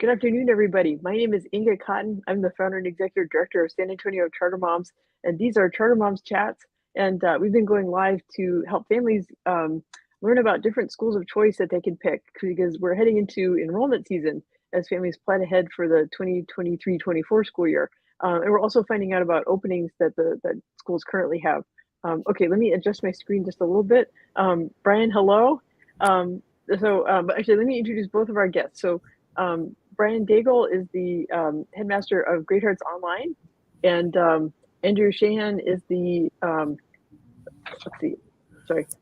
Good afternoon, everybody. My name is Inga Cotton. I'm the founder and executive director of San Antonio Charter Moms, and these are Charter Moms Chats. And we've been going live to help families learn about different schools of choice that they can pick, because we're heading into enrollment season as families plan ahead for the 2023-24 school year. And we're also finding out about openings that that schools currently have. Okay, let me adjust my screen just a little bit. Brian, hello. But actually, let me introduce both of our guests. So Brian Daigle is the headmaster of Great Hearts Online, and Andrew Shahan is the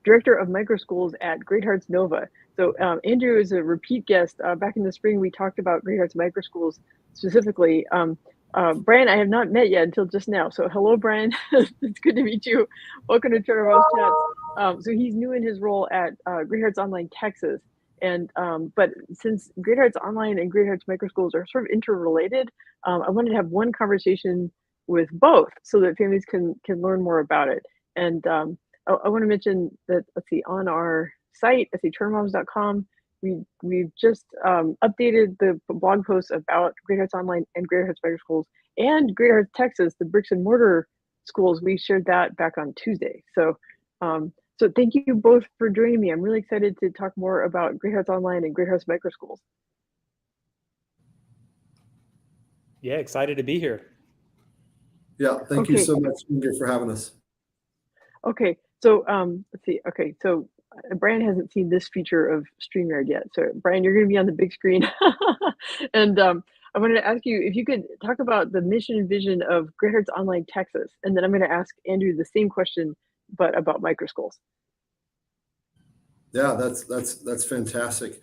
director of microschools at Great Hearts Nova. So Andrew is a repeat guest. Back in the spring, we talked about Great Hearts Microschools specifically. Brian, I have not met yet until just now. So hello, Brian. It's good to meet you. Welcome to Charter Moms Chats. So he's new in his role at Great Hearts Online Texas. And but since Great Hearts Online and Great Hearts Microschools are sort of interrelated, I wanted to have one conversation with both so that families can learn more about it. And I want to mention that, let's see, on our site, chartermoms.com, we've just updated the blog posts about Great Hearts Online and Great Hearts Microschools and Great Hearts Texas, the bricks and mortar schools. We shared that back on Tuesday. So so thank you both for joining me. I'm really excited to talk more about Great Hearts Online and Great Hearts Microschools. Yeah, excited to be here. Yeah, thank you so much, Inga, for having us. Okay, so let's see. Okay, so Brian hasn't seen this feature of StreamYard yet. So Brian, you're going to be on the big screen. And I wanted to ask you if you could talk about the mission and vision of Great Hearts Online Texas. And then I'm going to ask Andrew the same question, but about microschools. Yeah, that's fantastic.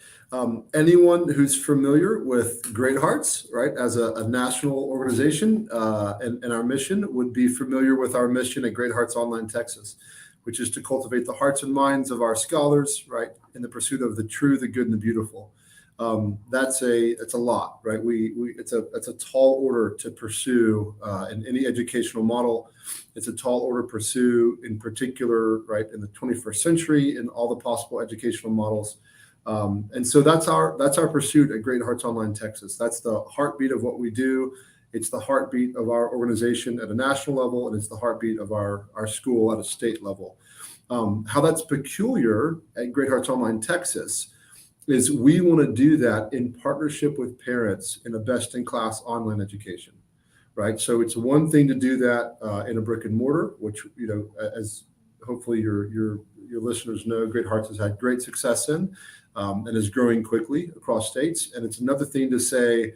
Anyone who's familiar with Great Hearts, right, as a national organization and our mission would be familiar with our mission at Great Hearts Online Texas, which is to cultivate the hearts and minds of our scholars, right, in the pursuit of the true, the good, and the beautiful. It's a lot, right? It's a tall order to pursue in any educational model. It's a tall order to pursue, in particular, right, in the 21st century, in all the possible educational models. And so that's our pursuit at Great Hearts Online Texas. That's the heartbeat of what we do. It's the heartbeat of our organization at a national level, and it's the heartbeat of our school at a state level. How that's peculiar at Great Hearts Online Texas is we want to do that in partnership with parents in a best-in-class online education, right? So it's one thing to do that in a brick and mortar, which, you know, as hopefully your listeners know, Great Hearts has had great success in and is growing quickly across states. And it's another thing to say,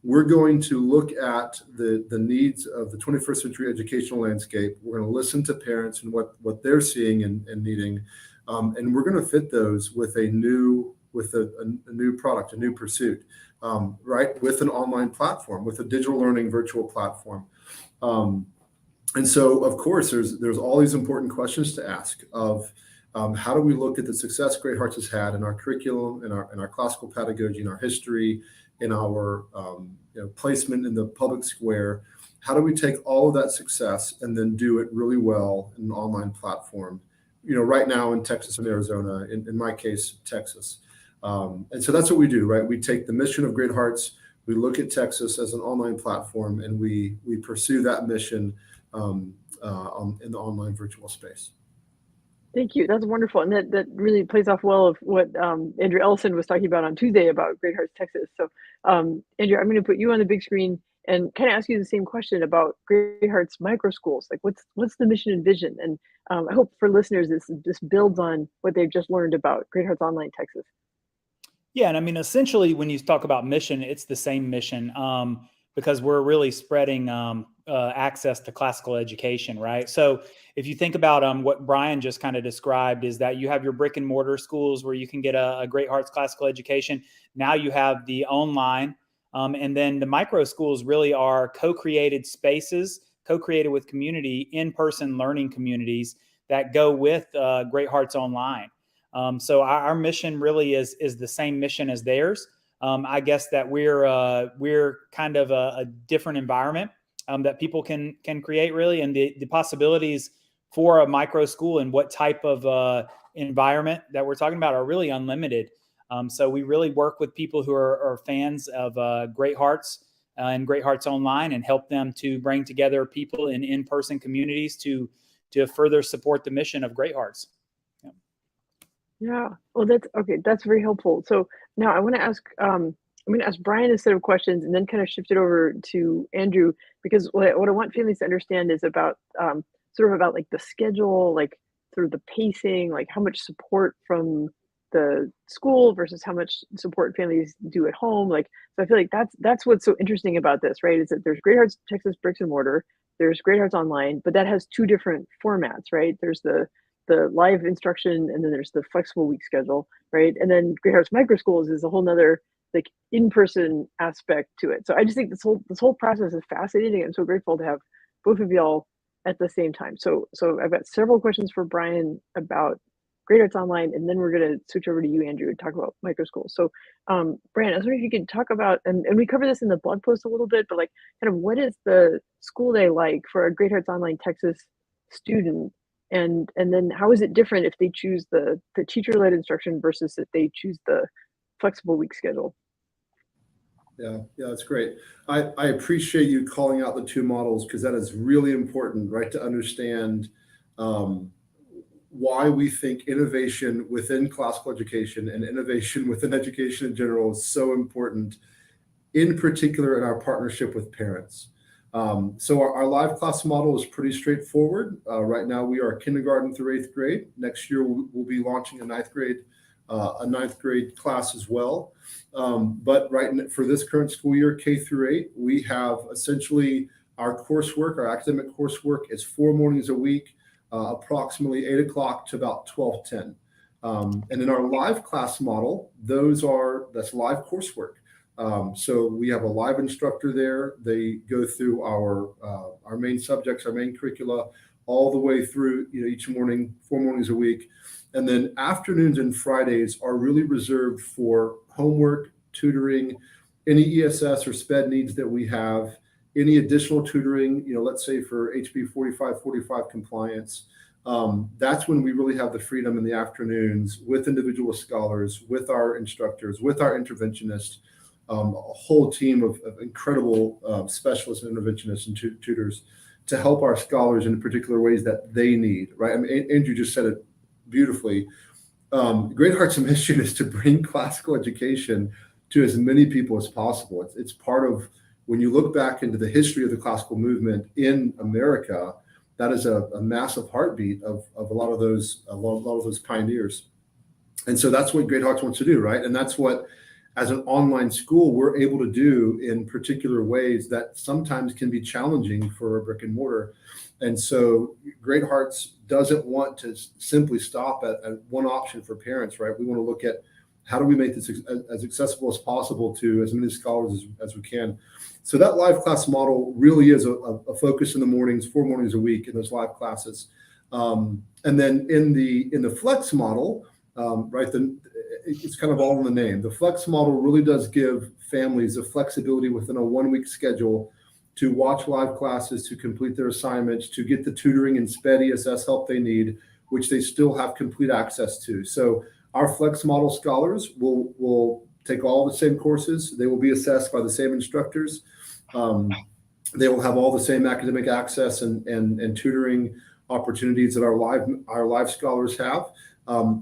we're going to look at the needs of the 21st century educational landscape. We're going to listen to parents and what they're seeing and needing, and we're going to fit those with a new product, a new pursuit, right? With an online platform, with a digital learning virtual platform. And so, of course, there's all these important questions to ask of how do we look at the success Great Hearts has had in our curriculum, in our classical pedagogy, in our history, in our placement in the public square. How do we take all of that success and then do it really well in an online platform? You know, right now in Texas and Arizona, in my case, Texas. And so that's what we do, right? We take the mission of Great Hearts, we look at Texas as an online platform, and we pursue that mission in the online virtual space. Thank you. That's wonderful. And that really plays off well of what Andrew Ellison was talking about on Tuesday about Great Hearts Texas. So Andrew, I'm going to put you on the big screen and kind of ask you the same question about Great Hearts Microschools. Like what's the mission and vision? And I hope for listeners, this builds on what they've just learned about Great Hearts Online Texas. Yeah, and I mean, essentially, when you talk about mission, it's the same mission because we're really spreading access to classical education, right? So if you think about what Brian just kind of described, is that you have your brick and mortar schools where you can get a Great Hearts classical education. Now you have the online, and then the micro schools really are co-created spaces, co-created with community, in-person learning communities that go with Great Hearts Online. So our mission really is the same mission as theirs. I guess that we're kind of a different environment that people can create really, and the possibilities for a micro school and what type of environment that we're talking about are really unlimited. So we really work with people who are fans of Great Hearts and Great Hearts Online, and help them to bring together people in in-person communities to further support the mission of Great Hearts. Yeah. Well, that's okay. That's very helpful. So now I'm going to ask Brian a set of questions and then kind of shift it over to Andrew, because what I want families to understand is about sort of about like the schedule, like sort of the pacing, like how much support from the school versus how much support families do at home. Like, so I feel like that's what's so interesting about this, right? Is that there's Great Hearts Texas bricks and mortar, there's Great Hearts Online, but that has two different formats, right? There's the live instruction, and then there's the flexible week schedule, right? And then Great Hearts Microschools is a whole nother like in-person aspect to it. So I just think this whole process is fascinating. I'm so grateful to have both of y'all at the same time. So I've got several questions for Brian about Great Hearts Online, and then we're gonna switch over to you, Andrew, and talk about microschools. So Brian, I was wondering if you could talk about, and we cover this in the blog post a little bit, but like kind of what is the school day like for a Great Hearts Online Texas student? And then how is it different if they choose the teacher-led instruction versus if they choose the flexible week schedule? Yeah, that's great. I appreciate you calling out the two models, because that is really important, right? To understand why we think innovation within classical education and innovation within education in general is so important, in particular in our partnership with parents. So our live class model is pretty straightforward. Right now we are kindergarten through 8th grade. Next year we'll be launching a ninth grade class as well. But for this current school year, K through 8, we have essentially our coursework, our academic coursework is 4 mornings a week, approximately 8 o'clock to about 12:10. And in our live class model, that's live coursework. So we have a live instructor there. They go through our main subjects, our main curricula, all the way through, each morning, 4 mornings a week. And then afternoons and Fridays are really reserved for homework, tutoring, any ESS or SPED needs that we have, any additional tutoring, let's say for HB 4545 compliance. That's when we really have the freedom in the afternoons with individual scholars, with our instructors, with our interventionists, a whole team of incredible specialists and interventionists and tutors to help our scholars in particular ways that they need, right? I mean, Andrew just said it beautifully. Great Hearts' mission is to bring classical education to as many people as possible. It's part of, when you look back into the history of the classical movement in America, that is a massive heartbeat of a lot of those pioneers. And so that's what Great Hearts wants to do, right? And that's what, as an online school, we're able to do in particular ways that sometimes can be challenging for a brick and mortar. And so Great Hearts doesn't want to simply stop at one option for parents, right? We want to look at how do we make this as accessible as possible to as many scholars as we can. So that live class model really is a focus in the mornings, 4 mornings a week in those live classes. And then in the flex model, right, it's kind of all in the name. The flex model really does give families the flexibility within a 1-week schedule to watch live classes, to complete their assignments, to get the tutoring and SPED ESS help they need, which they still have complete access to. So our flex model scholars will take all the same courses. They will be assessed by the same instructors. They will have all the same academic access and tutoring opportunities that our live scholars have.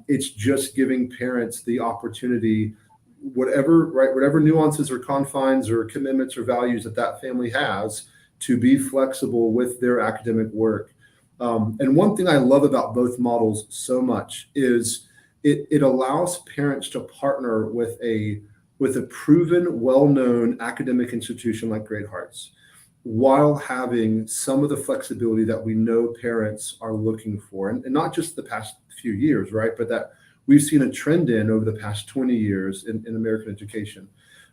It's just giving parents the opportunity, whatever nuances or confines or commitments or values that family has, to be flexible with their academic work. And one thing I love about both models so much is it allows parents to partner with a proven, well-known academic institution like Great Hearts, while having some of the flexibility that we know parents are looking for, and not just the past few years, right? But that we've seen a trend in over the past 20 years in American education.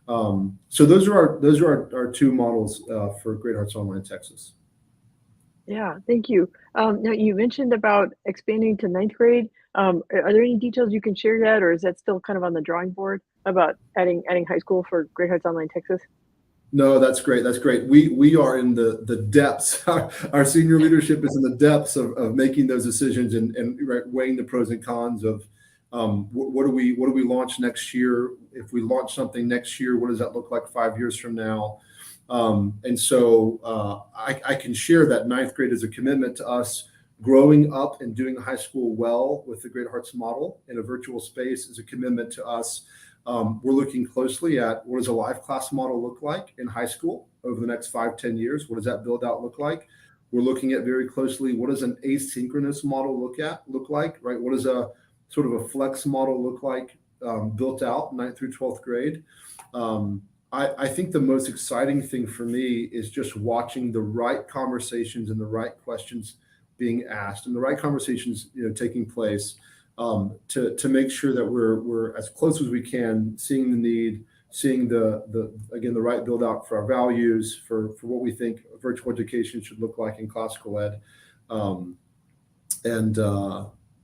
So those are our two models for Great Hearts Online Texas. Yeah, thank you. Now you mentioned about expanding to 9th grade. Are there any details you can share yet, or is that still kind of on the drawing board about adding high school for Great Hearts Online Texas? No, that's great. That's great. We are in the depths. Our senior leadership is in the depths of making those decisions and weighing the pros and cons of What do we launch next year? If we launch something next year, what does that look like 5 years from now? And so I can share that ninth grade is a commitment to us. Growing up and doing high school well with the Great Hearts model in a virtual space is a commitment to us. We're looking closely at what does a live class model look like in high school over the next 5-10 years? What does that build out look like? We're looking at very closely what does an asynchronous model look like, right? What does a sort of a flex model look like built out 9th through 12th grade? I think the most exciting thing for me is just watching the right conversations and the right questions being asked and the right conversations taking place to make sure that we're as close as we can, seeing the need, seeing the right build out for our values, for what we think virtual education should look like in classical ed.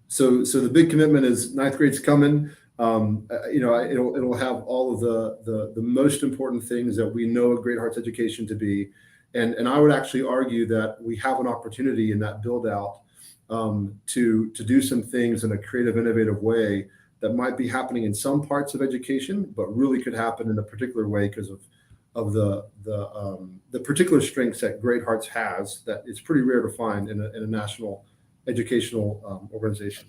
So the big commitment is ninth grade's coming. It'll have all of the most important things that we know a Great Hearts education to be. And I would actually argue that we have an opportunity in that build out to do some things in a creative, innovative way that might be happening in some parts of education, but really could happen in a particular way because of the particular strengths that Great Hearts has that it's pretty rare to find in a national educational organization.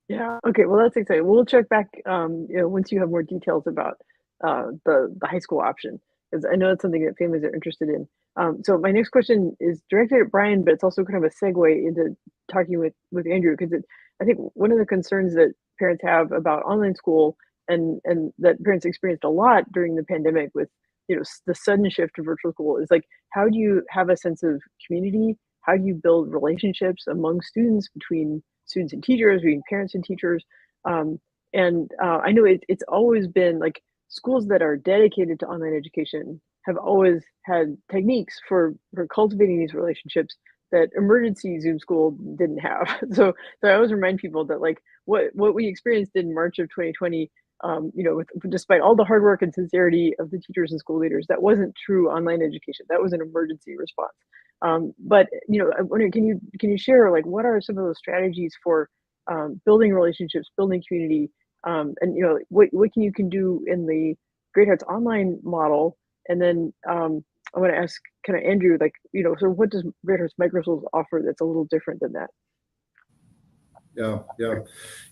Yeah. Okay. Well, that's exciting. We'll check back, once you have more details about the high school option, because I know it's something that families are interested in. So my next question is directed at Brian, but it's also kind of a segue into talking with Andrew, because I think one of the concerns that parents have about online school and that parents experienced a lot during the pandemic with the sudden shift to virtual school is like, how do you have a sense of community? How do you build relationships among students, between students and teachers, between parents and teachers? I know it's always been like schools that are dedicated to online education have always had techniques for cultivating these relationships that emergency Zoom school didn't have. So I always remind people that like what we experienced in March of 2020, despite all the hard work and sincerity of the teachers and school leaders, that wasn't true online education. That was an emergency response. But I wonder, can you share like what are some of those strategies for building relationships, building community, and what you can do in the Great Hearts online model? And then I want to ask kind of Andrew, like so what does Great Hearts Microschools offer that's a little different than that?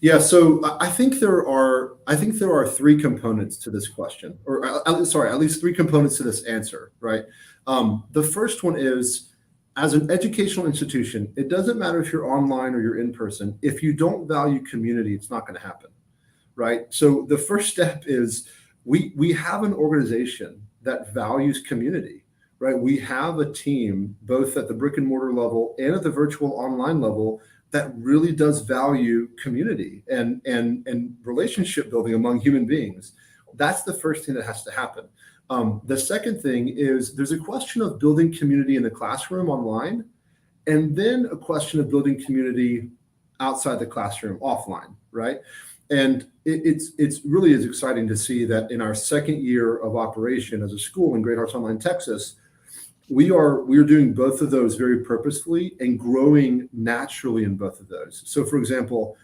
Yeah. So I think there are three components to this question, or at least three components to this answer, right? The first one is, as an educational institution, it doesn't matter if you're online or you're in person. If you don't value community, it's not going to happen, right? So the first step is we have an organization that values community, right? We have a team both at the brick and mortar level and at the virtual online level that really does value community and relationship building among human beings. That's the first thing that has to happen. The second thing is there's a question of building community in the classroom online, and then a question of building community outside the classroom offline, right? And it's really is exciting to see that in our second year of operation as a school in Great Hearts Online, Texas, we are doing both of those very purposefully and growing naturally in both of those. So, for example,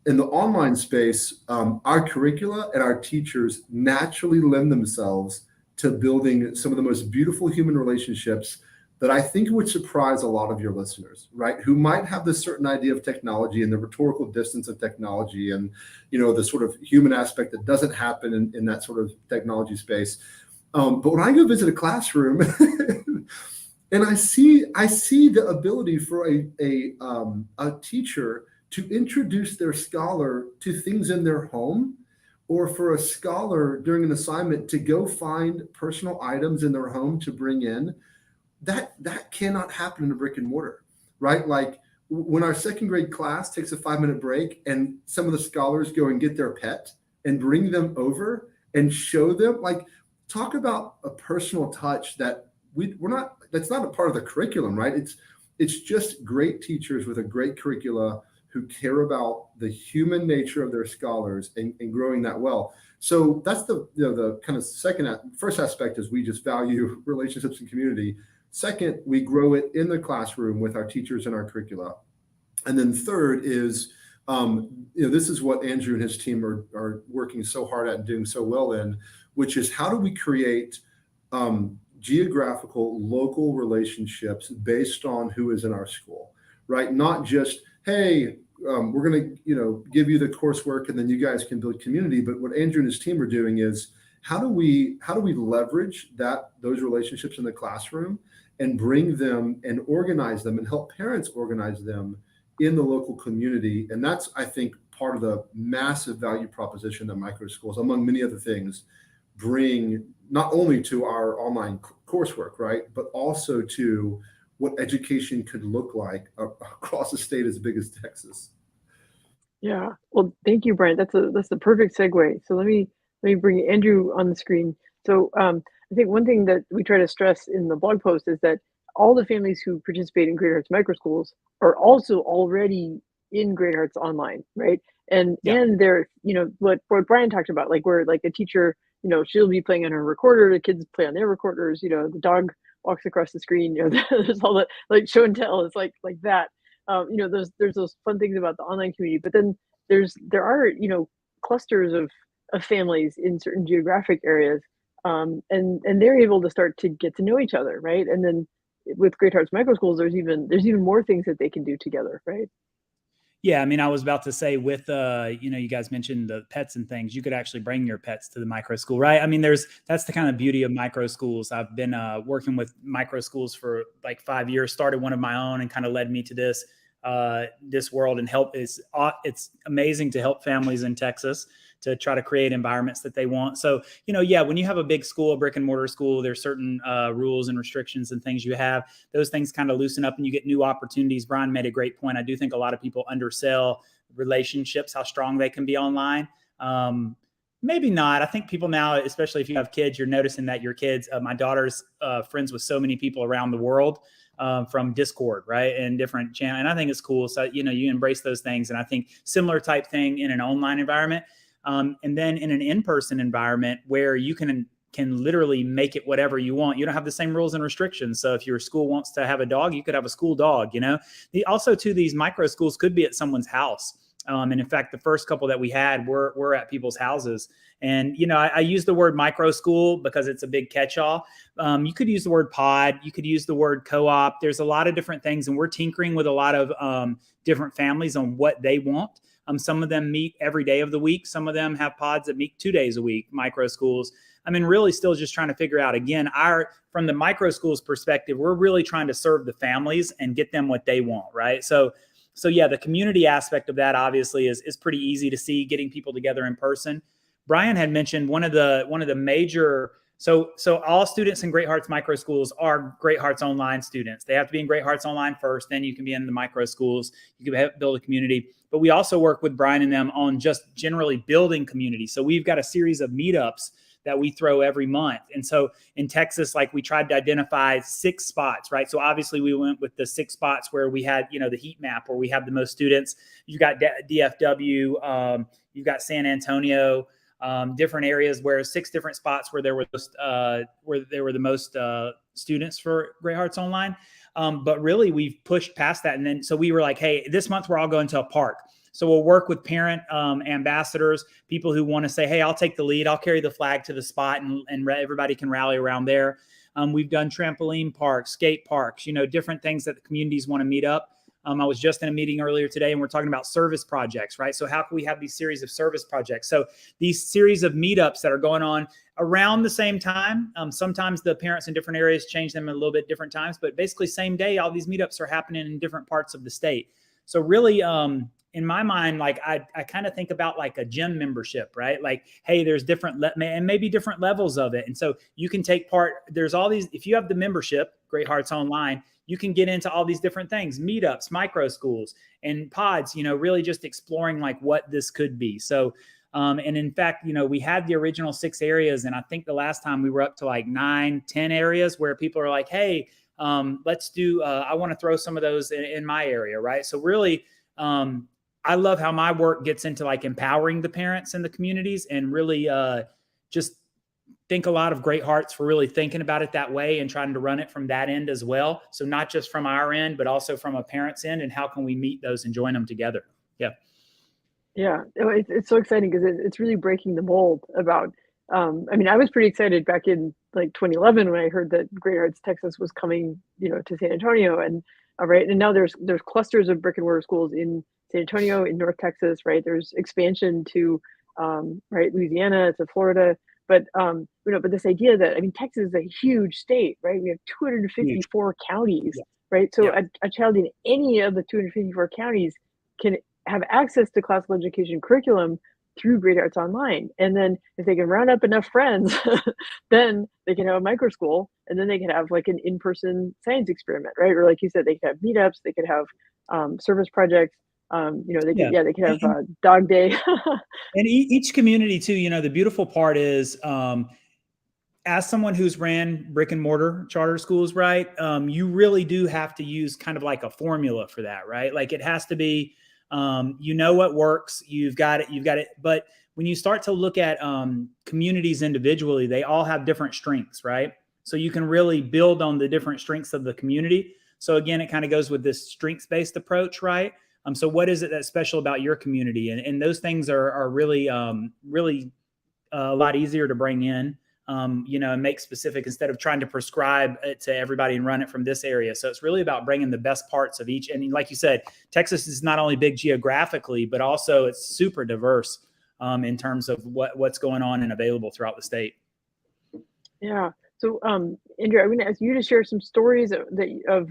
in the online space, our curricula and our teachers naturally lend themselves to building some of the most beautiful human relationships that I think would surprise a lot of your listeners, right? Who might have this certain idea of technology and the rhetorical distance of technology and, the sort of human aspect that doesn't happen in that sort of technology space. But when I go visit a classroom and I see the ability for a teacher to introduce their scholar to things in their home, or for a scholar during an assignment to go find personal items in their home to bring in, that cannot happen in a brick and mortar, right? Like when our second grade class takes a 5-minute break and some of the scholars go and get their pet and bring them over and show them, like, talk about a personal touch that that's not a part of the curriculum, right? It's just great teachers with a great curricula who care about the human nature of their scholars and growing that well. So that's the kind of first aspect is we just value relationships and community. Second, we grow it in the classroom with our teachers and our curricula. And then third is This is what Andrew and his team are working so hard at and doing so well in, which is how do we create geographical, local relationships based on who is in our school, right? Not just, hey, we're going to, give you the coursework and then you guys can build community. But what Andrew and his team are doing is how do we leverage those relationships in the classroom and bring them and organize them and help parents organize them in the local community. And that's, I think, part of the massive value proposition that micro schools, among many other things, bring not only to our online coursework, right, but also to what education could look like across a state as big as Texas. Yeah. Well, thank you, Brent. That's the perfect segue. So let me bring Andrew on the screen. So I think one thing that we try to stress in the blog post is that all the families who participate in Great Hearts Microschools are also already in Great Hearts Online, right? And they're, what Brian talked about, like where like a teacher, she'll be playing on her recorder, the kids play on their recorders, the dog walks across the screen, there's all that like show and tell. It's like that. There's those fun things about the online community, but then there are clusters of families in certain geographic areas, and they're able to start to get to know each other, right? And then with Great Hearts Microschools, there's even more things that they can do together, right? Yeah, I mean, I was about to say with, you guys mentioned the pets and things, you could actually bring your pets to the micro school, right? I mean, that's the kind of beauty of micro schools. I've been working with micro schools for like 5 years, started one of my own and kind of led me to this world and help. It's amazing to help families in Texas to try to create environments that they want. So, when you have a big school, a brick and mortar school, there's certain rules and restrictions and things you have. Those things kind of loosen up and you get new opportunities. Brian made a great point. I do think a lot of people undersell relationships, how strong they can be online. Maybe not. I think people now, especially if you have kids, you're noticing that your kids, my daughter's friends with so many people around the world. From Discord, right? And different channels. And I think it's cool. So, you embrace those things. And I think similar type thing in an online environment. And then in an in-person environment where you can literally make it whatever you want. You don't have the same rules and restrictions. So if your school wants to have a dog, you could have a school dog, Also, too, these micro schools could be at someone's house. And in fact, the first couple that we had were at people's houses. And, I use the word micro school because it's a big catch-all. You could use the word pod. You could use the word co-op. There's a lot of different things. And we're tinkering with a lot of different families on what they want. Some of them meet every day of the week. Some of them have pods that meet 2 days a week, micro schools. I mean, really still just trying to figure out, again, from the micro schools perspective, we're really trying to serve the families and get them what they want, right? So yeah, the community aspect of that obviously is pretty easy to see, getting people together in person. Brian had mentioned one of the major, so all students in Great Hearts Micro Schools are Great Hearts Online students. They have to be in Great Hearts Online first, then you can be in the micro schools. You can build a community. But we also work with Brian and them on just generally building community. So we've got a series of meetups that we throw every month. And so in Texas, like we tried to identify 6 spots, right? So obviously we went with the 6 spots where we had, the heat map where we have the most students. You've got DFW, you've got San Antonio, different areas where 6 different spots where there were the most students for Great Hearts Online. But really we've pushed past that. And then, so we were like, hey, this month we're all going to a park. So we'll work with parent ambassadors, people who want to say, hey, I'll take the lead. I'll carry the flag to the spot and everybody can rally around there. We've done trampoline parks, skate parks, different things that the communities want to meet up. I was just in a meeting earlier today and we're talking about service projects, right? So how can we have these series of service projects? So these series of meetups that are going on around the same time. Sometimes the parents in different areas change them a little bit different times, but basically same day, all these meetups are happening in different parts of the state. So really, in my mind, like I kind of think about like a gym membership, right? Like, hey, there's different and maybe different levels of it. And so you can take part, there's all these, if you have the membership, Great Hearts Online, you can get into all these different things, meetups, micro schools and pods, really just exploring like what this could be. So, and in fact, we had the original 6 areas. And I think the last time we were up to like 9, 10 areas where people are like, hey, let's do, I want to throw some of those in my area. Right. So really, I love how my work gets into like empowering the parents and the communities and really just think a lot of Great Hearts for really thinking about it that way and trying to run it from that end as well. So not just from our end, but also from a parent's end, and how can we meet those and join them together? Yeah. Yeah, it's so exciting because it's really breaking the mold about. I mean, I was pretty excited back in like 2011 when I heard that Great Hearts Texas was coming, to San Antonio, and right, and now there's clusters of brick and mortar schools in San Antonio, in North Texas, right? There's expansion to right, Louisiana, to Florida, but but this idea that, I mean, Texas is a huge state, right? We have Huge. 254 counties, Yeah. right? So Yep. a child in any of the 254 counties can have access to classical education curriculum through Great Arts Online. And then if they can round up enough friends, then they can have a micro school, and then they can have like an in-person science experiment, right? Or like you said, they could have meetups, they could have service projects, they could, Yeah. yeah, they could have And, dog day. and each community too, the beautiful part is, as someone who's ran brick and mortar charter schools, right? You really do have to use kind of like a formula for that, right? Like it has to be, what works. You've got it. But when you start to look at communities individually, they all have different strengths, right? So you can really build on the different strengths of the community. So again, it kind of goes with this strengths-based approach, right? So what is it that's special about your community? And those things are really, really a lot easier to bring in, and make specific instead of trying to prescribe it to everybody and run it from this area. So it's really about bringing the best parts of each. And like you said, Texas is not only big geographically, but also it's super diverse in terms of what's going on and available throughout the state. Yeah. So, Andrew, I'm going to ask you to share some stories of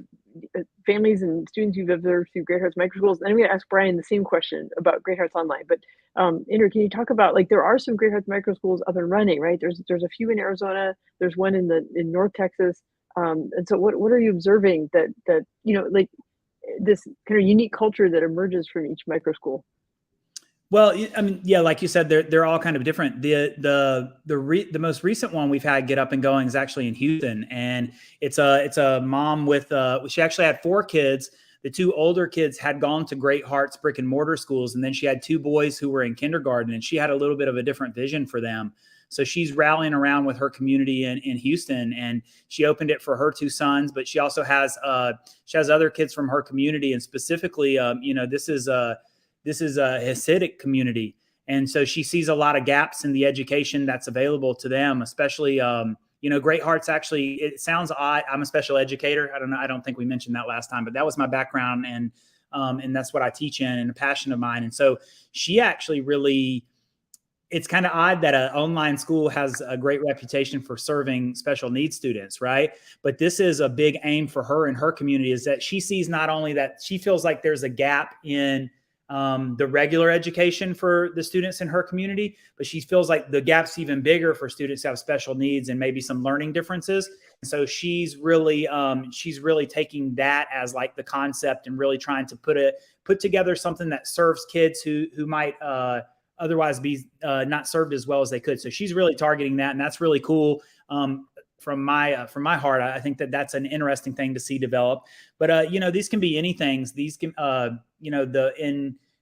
families and students you've observed through Great Hearts Microschools. And I'm going to ask Brian the same question about Great Hearts Online. But, Andrew, can you talk about, like, there are some Great Hearts Microschools up and running, right? There's a few in Arizona. There's one in North Texas. And so, what are you observing that like this kind of unique culture that emerges from each microschool? Well, I mean, yeah, like you said, they're all kind of different. The most recent one we've had get up and going is actually in Houston, and it's a mom with she actually had 4 kids. The 2 older kids had gone to Great Hearts brick and mortar schools, and then she had 2 boys who were in kindergarten, and she had a little bit of a different vision for them. So she's rallying around with her community in Houston, and she opened it for her 2 sons, but she also has other kids from her community, and specifically, this is a Hasidic community. And so she sees a lot of gaps in the education that's available to them, especially, Great Hearts actually, it sounds odd. I'm a special educator. I don't know. I don't think we mentioned that last time, but that was my background. And that's what I teach in and a passion of mine. And so she actually really, it's kind of odd that an online school has a great reputation for serving special needs students, right? But this is a big aim for her and her community, is that she sees not only that she feels like there's a gap in the regular education for the students in her community, but she feels like the gap's even bigger for students who have special needs and maybe some learning differences. And so she's really taking that as like the concept and really trying to put together something that serves kids who might otherwise be not served as well as they could. So she's really targeting that, and that's really cool. From my heart, I think that's an interesting thing to see develop. But these can be anything. These can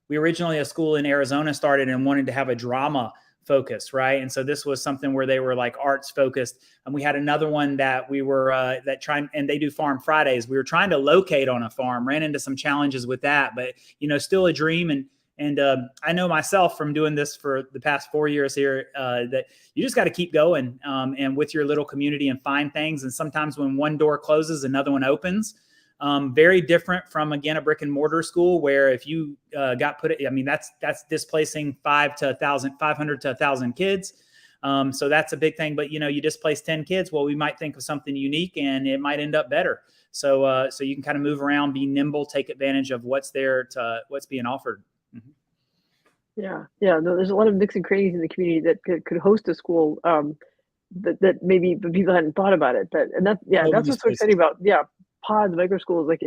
we originally, a school in Arizona started and wanted to have a drama focus, right? And so this was something where they were like arts focused. And we had another one that we were and they do Farm Fridays. We were trying to locate on a farm, ran into some challenges with that, but still a dream. And I know myself from doing this for the past 4 years here that you just got to keep going and with your little community and find things. And sometimes when one door closes, another one opens. Very different from, again, a brick and mortar school where if you got that's displacing 500 to 1,000 kids. So that's a big thing. But, you displace 10 kids. Well, we might think of something unique and it might end up better. So you can kind of move around, be nimble, take advantage of what's being offered. Yeah, yeah. No, there's a lot of nooks and crannies in the community that could host a school that maybe the people hadn't thought about it. That's what's so exciting about pods, micro schools. Like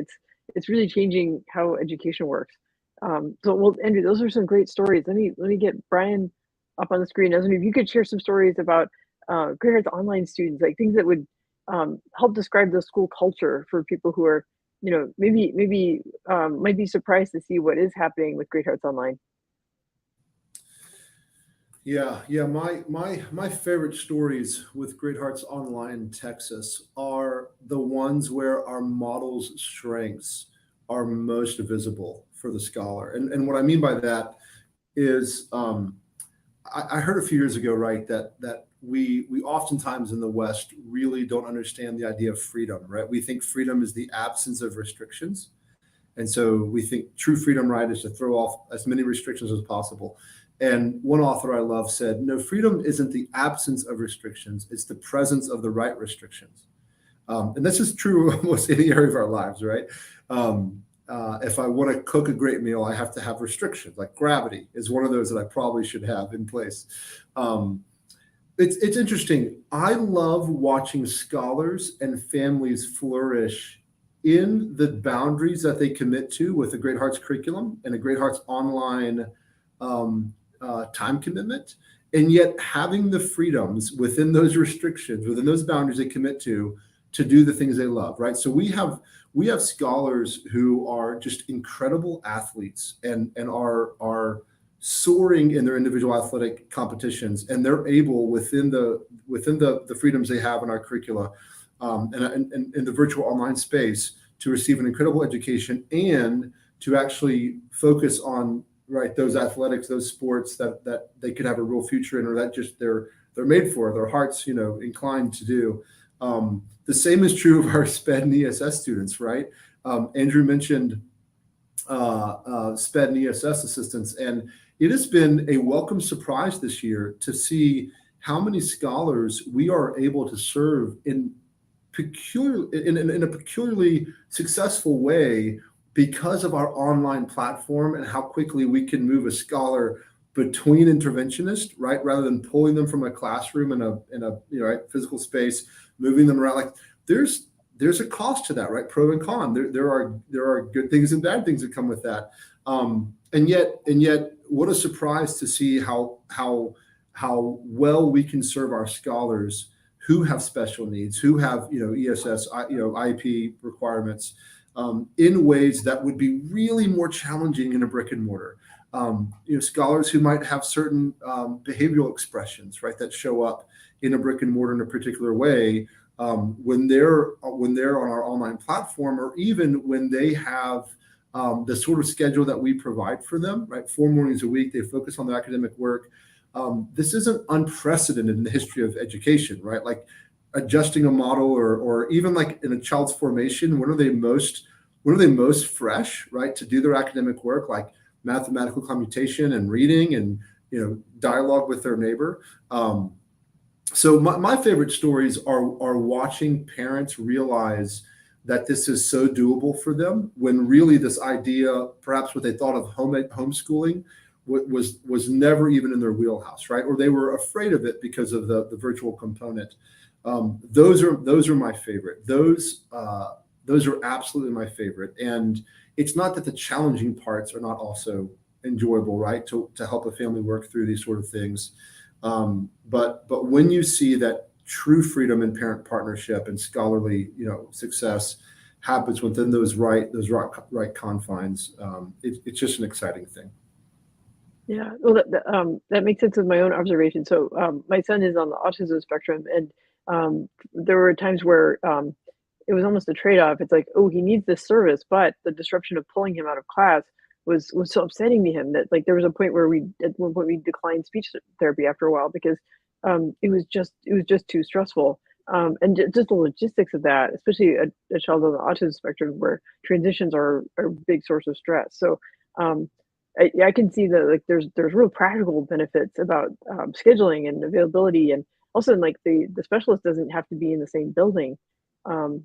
it's really changing how education works. Well, Andrew, those are some great stories. Let me get Brian up on the screen. I was wondering if you could share some stories about Great Hearts Online students, like things that would help describe the school culture for people who are maybe might be surprised to see what is happening with Great Hearts Online. Yeah. My favorite stories with Great Hearts Online Texas are the ones where our model's strengths are most visible for the scholar. And what I mean by that is I heard a few years ago, right, that we oftentimes in the West really don't understand the idea of freedom, right? We think freedom is the absence of restrictions. And so we think true freedom, right, is to throw off as many restrictions as possible. And one author I love said, no, freedom isn't the absence of restrictions, it's the presence of the right restrictions. And this is true almost any area of our lives, right? If I want to cook a great meal, I have to have restrictions. Like gravity is one of those that I probably should have in place. It's interesting. I love watching scholars and families flourish in the boundaries that they commit to with the Great Hearts curriculum and a Great Hearts online time commitment, and yet having the freedoms within those restrictions, within those boundaries they commit to do the things they love, right? So we have scholars who are just incredible athletes and are soaring in their individual athletic competitions, and they're able within the freedoms they have in our curricula and in the virtual online space to receive an incredible education and to actually focus on those athletics, those sports that they could have a real future in, or that just they're made for, their hearts inclined to do. The same is true of our SPED and ESS students, right? Andrew mentioned SPED and ESS assistants, and it has been a welcome surprise this year to see how many scholars we are able to serve in a peculiarly successful way because of our online platform and how quickly we can move a scholar between interventionists, right? Rather than pulling them from a classroom in a physical space, moving them around. Like there's a cost to that, right? Pro and con. There are good things and bad things that come with that. And yet, what a surprise to see how well we can serve our scholars who have special needs, who have ESS, IP requirements, in ways that would be really more challenging in a brick and mortar. Scholars who might have certain behavioral expressions, right, that show up in a brick and mortar in a particular way, when they're on our online platform, or even when they have the sort of schedule that we provide for them, right, 4 mornings a week, they focus on their academic work. This isn't unprecedented in the history of education, right? Like adjusting a model, or even like in a child's formation, when are they most fresh, right, to do their academic work, like mathematical computation and reading and dialogue with their neighbor. So my favorite stories are watching parents realize that this is so doable for them, when really this idea, perhaps what they thought of homeschooling, was never even in their wheelhouse, right? Or they were afraid of it because of the virtual component. Those are my favorite. Those are absolutely my favorite. And it's not that the challenging parts are not also enjoyable, right? To help a family work through these sort of things. But when you see that true freedom and parent partnership and scholarly, success happens within those right confines, it's just an exciting thing. Yeah, well, that makes sense with my own observation. So, my son is on the autism spectrum, and there were times where it was almost a trade-off. It's like, oh, he needs this service, but the disruption of pulling him out of class was so upsetting to him that, like, there was a point where at one point we declined speech therapy after a while because it was just too stressful. And just the logistics of that, especially a child on the autism spectrum, where transitions are a big source of stress. So. I can see that, like, there's real practical benefits about scheduling and availability, and also like the specialist doesn't have to be in the same building, so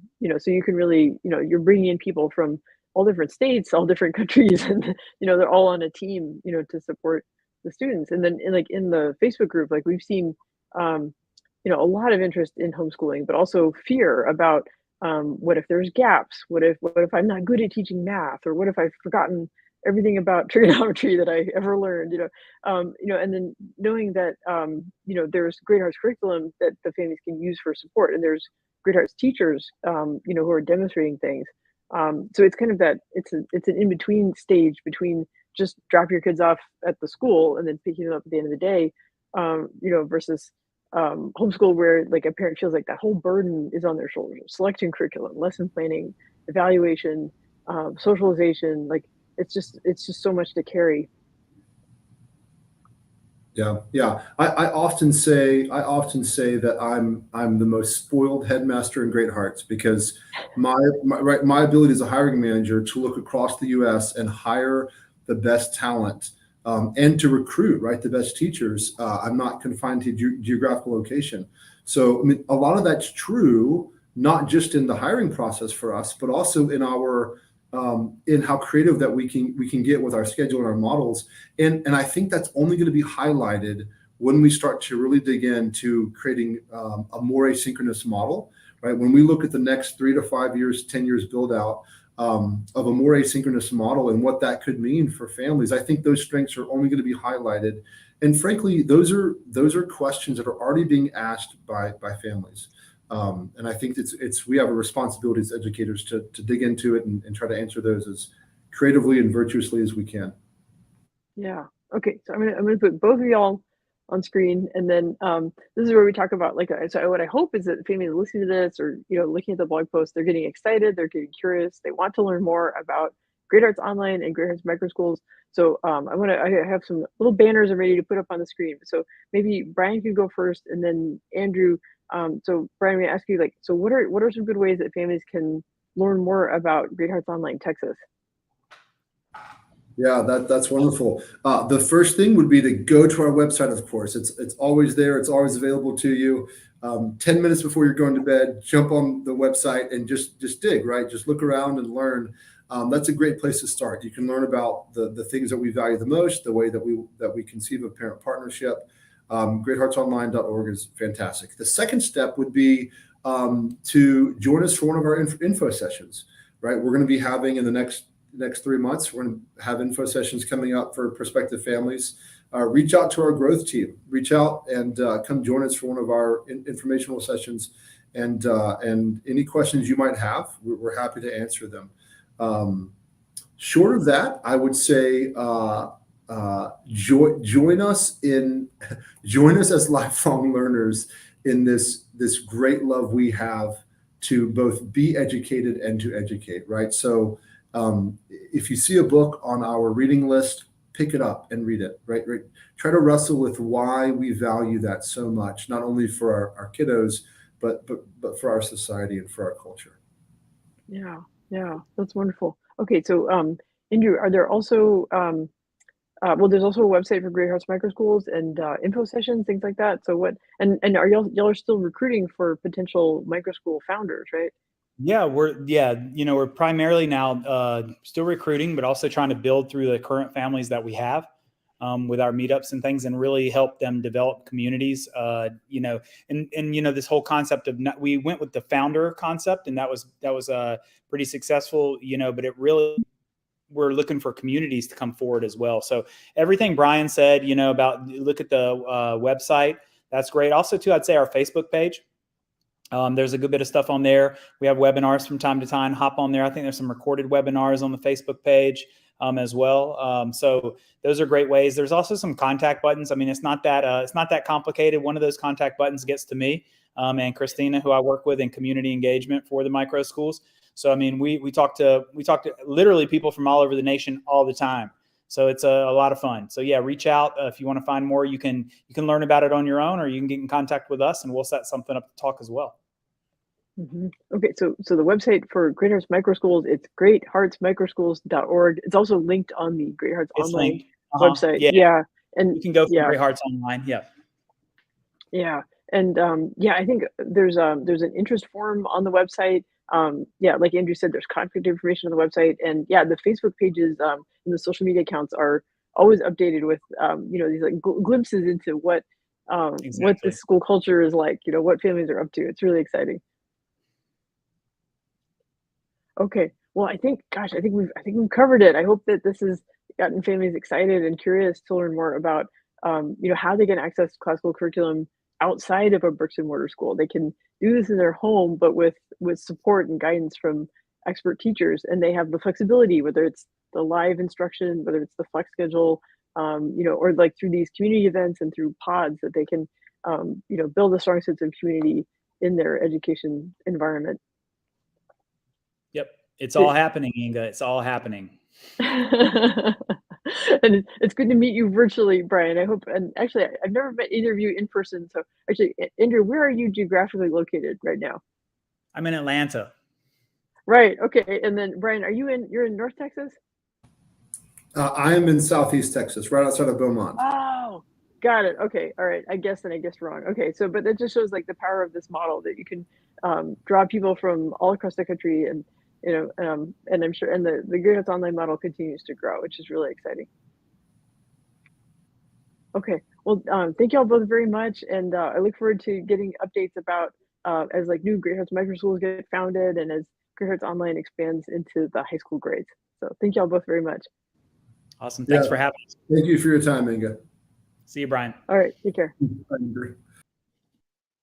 you can really, you're bringing in people from all different states, all different countries, and they're all on a team, to support the students. And then in the Facebook group, like we've seen, a lot of interest in homeschooling, but also fear about what if there's gaps, what if I'm not good at teaching math, or what if I've forgotten everything about trigonometry that I ever learned, and then knowing that, there's Great Hearts curriculum that the families can use for support, and there's Great Hearts teachers, who are demonstrating things. So it's kind of that it's an in-between stage between just drop your kids off at the school and then picking them up at the end of the day, versus homeschool, where like a parent feels like that whole burden is on their shoulders: selecting curriculum, lesson planning, evaluation, socialization. Like it's just so much to carry. Yeah. I often say that I'm the most spoiled headmaster in Great Hearts because my ability as a hiring manager to look across the U.S. and hire the best talent, and to recruit the best teachers. I'm not confined to geographical location. So I mean, a lot of that's true, not just in the hiring process for us, but also in our in how creative that we can get with our schedule and our models. And I think that's only going to be highlighted when we start to really dig into creating a more asynchronous model, right? When we look at the next 3 to 5 years, 10 years build out of a more asynchronous model and what that could mean for families, I think those strengths are only going to be highlighted. And frankly, those are questions that are already being asked by families. And I think we have a responsibility as educators to dig into it and try to answer those as creatively and virtuously as we can. Yeah. Okay. So I'm gonna put both of y'all on screen, and then this is where we talk about so what I hope is that families listening to this or looking at the blog post, they're getting excited, they're getting curious, they want to learn more about Great Hearts Online and Great Hearts Microschools. So I have some little banners ready to put up on the screen. So maybe Brian can go first, and then Andrew. So Brian, I'm gonna ask you so what are some good ways that families can learn more about Great Hearts Online Texas? Yeah, that's wonderful. The first thing would be to go to our website. Of course, it's always there. It's always available to you. 10 minutes before you're going to bed, jump on the website and just dig, right? Just look around and learn. That's a great place to start. You can learn about the things that we value the most, the way that we conceive of parent partnership. Greatheartsonline.org is fantastic. The second step would be to join us for one of our info sessions, right? We're going to be having in the next 3 months, we're going to have info sessions coming up for prospective families. Reach out to our growth team. Reach out and come join us for one of our informational sessions. And any questions you might have, we're happy to answer them. Short of that, I would say join us as lifelong learners in this great love we have to both be educated and to educate, right? So if you see a book on our reading list, pick it up and read it, right? Try to wrestle with why we value that so much, not only for our kiddos, but for our society and for our culture. Yeah, that's wonderful. Okay, so Andrew, are there also there's also a website for Great Hearts Microschools and info sessions, things like that. So and are y'all are still recruiting for potential microschool founders, right? Yeah, we're primarily now still recruiting, but also trying to build through the current families that we have with our meetups and things, and really help them develop communities. This whole concept of we went with the founder concept, and that was pretty successful. But it really, we're looking for communities to come forward as well. So everything Brian said, about look at the website, that's great. Also, too, I'd say our Facebook page. There's a good bit of stuff on there. We have webinars from time to time. Hop on there. I think there's some recorded webinars on the Facebook page as well. So those are great ways. There's also some contact buttons. I mean, it's not that complicated. One of those contact buttons gets to me and Christina, who I work with in community engagement for the micro schools. So I mean, we talk to literally people from all over the nation all the time. So it's a lot of fun. So yeah, reach out if you want to find more. You can learn about it on your own, or you can get in contact with us, and we'll set something up to talk as well. Mm-hmm. Okay, so the website for Great Hearts Microschools, it's greatheartsmicroschools.org. It's also linked on the Great Hearts Online website. Yeah, and you can go from Great Hearts Online. Yeah, and I think there's an interest form on the website. Like Andrew said, there's contact information on the website, and the Facebook pages and the social media accounts are always updated with these like glimpses into what the school culture is like. What families are up to. It's really exciting. Okay, well, I think we've covered it. I hope that this has gotten families excited and curious to learn more about how they can access classical curriculum outside of a bricks and mortar school. They can do this in their home, but with support and guidance from expert teachers, and they have the flexibility, whether it's the live instruction, whether it's the flex schedule, or like through these community events and through pods, that they can build a strong sense of community in their education environment. Yep. It's all happening, Inga. It's all happening. And it's good to meet you virtually, Brian. I hope, and actually, I've never met either of you in person. So actually, Andrew, where are you geographically located right now? I'm in Atlanta. Right. Okay. And then Brian, you're in North Texas? I am in Southeast Texas, right outside of Beaumont. Oh, got it. Okay. All right. I guessed wrong. Okay. So, but that just shows like the power of this model that you can draw people from all across the country, and and I'm sure, and the Great Hearts Online model continues to grow, which is really exciting. Okay. Well, thank you all both very much, and I look forward to getting updates about as like new Great Hearts Microschools get founded, and as Great Hearts Online expands into the high school grades. So, thank you all both very much. Awesome. Thanks for having us. Thank you for your time, Inga. See you, Brian. All right. Take care. I agree.